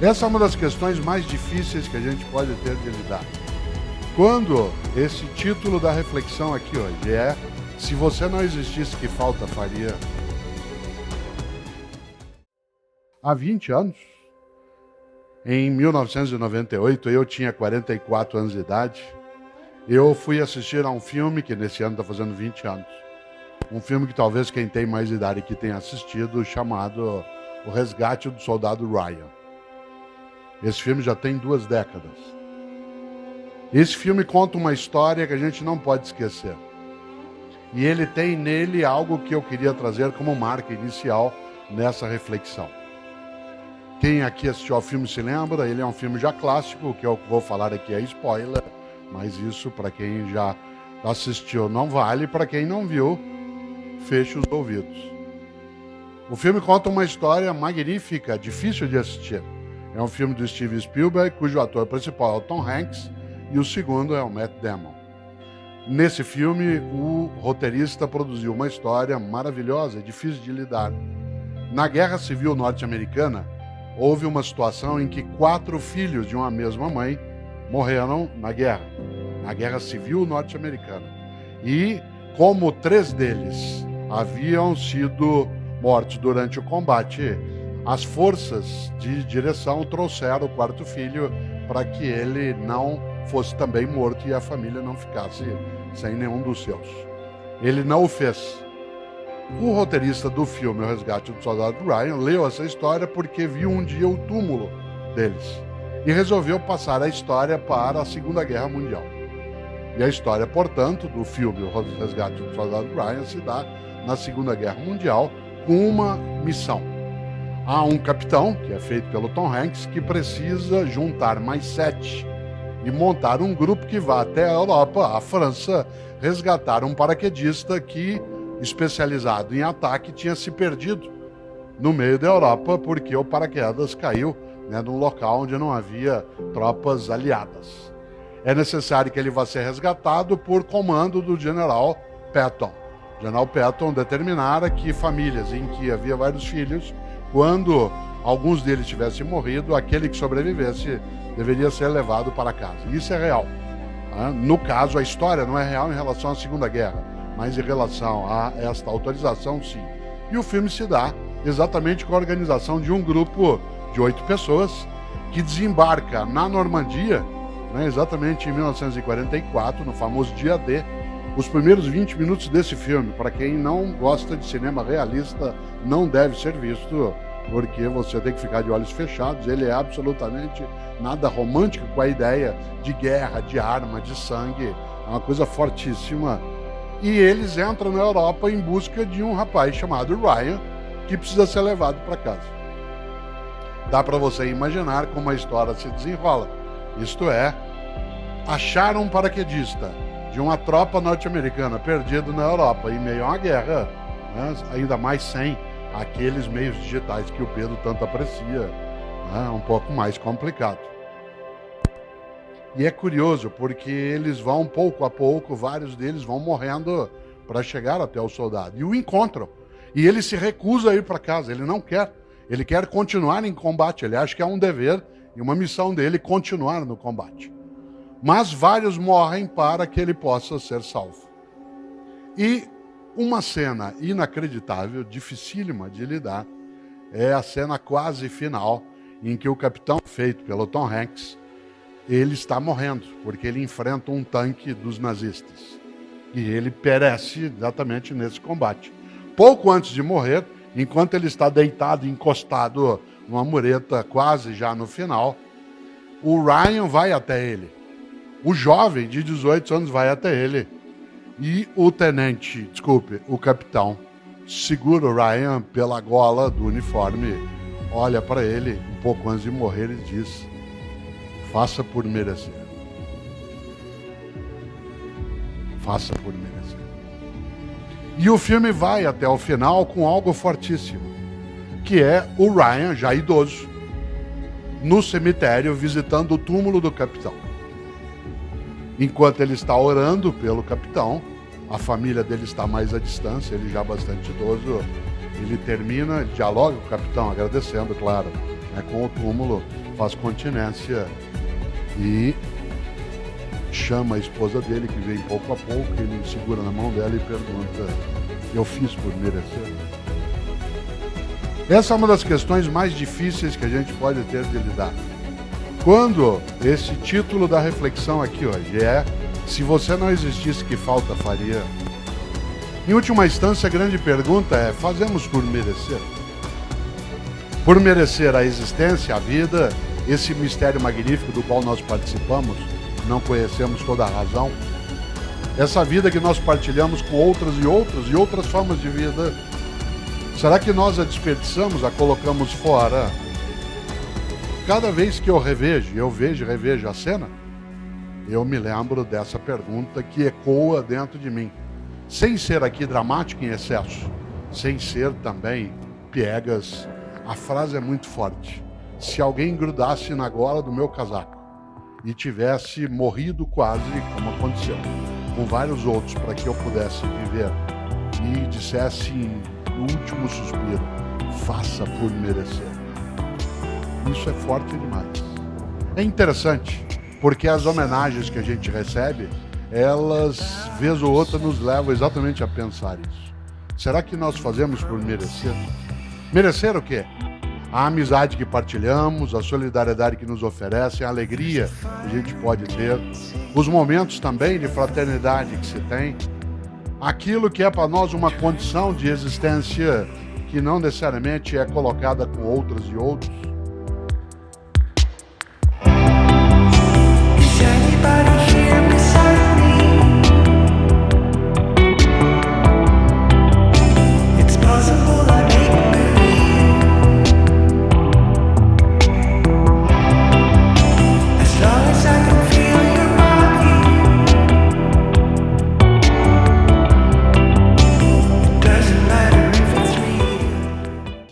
Essa é uma das questões mais difíceis que a gente pode ter de lidar. Quando esse título da reflexão aqui hoje é: se você não existisse, que falta faria? Há 20 anos, em 1998, eu tinha 44 anos de idade, eu fui assistir a um filme que nesse ano está fazendo 20 anos. Um filme que talvez quem tem mais idade aqui tenha assistido, chamado O Resgate do Soldado Ryan. Esse filme já tem 2 décadas. Esse filme conta uma história que a gente não pode esquecer. E ele tem nele algo que eu queria trazer como marca inicial nessa reflexão. Quem aqui assistiu ao filme se lembra, ele é um filme já clássico, o que eu vou falar aqui é spoiler, mas isso para quem já assistiu não vale, para quem não viu, feche os ouvidos. O filme conta uma história magnífica, difícil de assistir. É um filme do Steven Spielberg, cujo ator principal é o Tom Hanks, e o segundo é o Matt Damon. Nesse filme, o roteirista produziu uma história maravilhosa, difícil de lidar. Na Guerra Civil Norte-Americana, houve uma situação em que 4 filhos de uma mesma mãe morreram na Guerra Civil Norte-Americana. E como 3 deles haviam sido mortos durante o combate, as forças de direção trouxeram o 4º filho para que ele não fosse também morto e a família não ficasse sem nenhum dos seus. Ele não o fez. O roteirista do filme O Resgate do Soldado Ryan leu essa história porque viu um dia o túmulo deles e resolveu passar a história para a Segunda Guerra Mundial. E a história, portanto, do filme O Resgate do Soldado Ryan se dá na Segunda Guerra Mundial com uma missão. Há um capitão, que é feito pelo Tom Hanks, que precisa juntar mais 7 e montar um grupo que vá até a Europa, a França, resgatar um paraquedista que, especializado em ataque, tinha se perdido no meio da Europa porque o paraquedas caiu num local onde não havia tropas aliadas. É necessário que ele vá ser resgatado por comando do General Patton. O General Patton determinara que famílias em que havia vários filhos, quando alguns deles tivessem morrido, aquele que sobrevivesse deveria ser levado para casa. Isso é real. No caso, a história não é real em relação à Segunda Guerra, mas em relação a esta autorização, sim. E o filme se dá exatamente com a organização de um grupo de 8 pessoas que desembarca na Normandia, exatamente em 1944, no famoso Dia D. Os primeiros 20 minutos desse filme, para quem não gosta de cinema realista, não deve ser visto, porque você tem que ficar de olhos fechados. Ele é absolutamente nada romântico com a ideia de guerra, de arma, de sangue. É uma coisa fortíssima. E eles entram na Europa em busca de um rapaz chamado Ryan, que precisa ser levado para casa. Dá para você imaginar como a história se desenrola. Isto é, acharam um paraquedista de uma tropa norte-americana perdido na Europa em meio a uma guerra, ainda mais sem aqueles meios digitais que o Pedro tanto aprecia, um pouco mais complicado. E é curioso porque eles vão pouco a pouco, vários deles vão morrendo para chegar até o soldado e o encontram. E ele se recusa a ir para casa, ele não quer. Ele quer continuar em combate, ele acha que é um dever e uma missão dele continuar no combate. Mas vários morrem para que ele possa ser salvo. E uma cena inacreditável, dificílima de lidar, é a cena quase final em que o capitão, feito pelo Tom Hanks, ele está morrendo, porque ele enfrenta um tanque dos nazistas. E ele perece exatamente nesse combate. Pouco antes de morrer, enquanto ele está deitado, encostado numa mureta, quase já no final, o Ryan vai até ele. O jovem de 18 anos vai até ele. E o capitão, segura o Ryan pela gola do uniforme, olha para ele, um pouco antes de morrer, e diz: faça por merecer. Faça por merecer. E o filme vai até o final com algo fortíssimo, que é o Ryan, já idoso, no cemitério, visitando o túmulo do capitão. Enquanto ele está orando pelo capitão, a família dele está mais à distância, ele já bastante idoso, ele termina, dialoga com o capitão, agradecendo, claro, com o túmulo, faz continência e chama a esposa dele, que vem pouco a pouco, ele segura na mão dela e pergunta: eu fiz por merecer? Essa é uma das questões mais difíceis que a gente pode ter de lidar. Quando esse título da reflexão aqui hoje é: se você não existisse, que falta faria? Em última instância, a grande pergunta é: fazemos por merecer? Por merecer a existência, a vida, esse mistério magnífico do qual nós participamos, não conhecemos toda a razão. Essa vida que nós partilhamos com outras formas de vida, será que nós a desperdiçamos, a colocamos fora? Cada vez que eu vejo e revejo a cena, eu me lembro dessa pergunta que ecoa dentro de mim. Sem ser aqui dramático em excesso, sem ser também piegas, a frase é muito forte. Se alguém grudasse na gola do meu casaco e tivesse morrido quase, como aconteceu, com vários outros, para que eu pudesse viver, e dissesse no último suspiro: faça por merecer. Isso é forte demais. É interessante, porque as homenagens que a gente recebe, elas, vez ou outra, nos levam exatamente a pensar isso. Será que nós fazemos por merecer? Merecer o quê? A amizade que partilhamos, a solidariedade que nos oferecem, a alegria que a gente pode ter, os momentos também de fraternidade que se tem, aquilo que é para nós uma condição de existência que não necessariamente é colocada com outras e outros.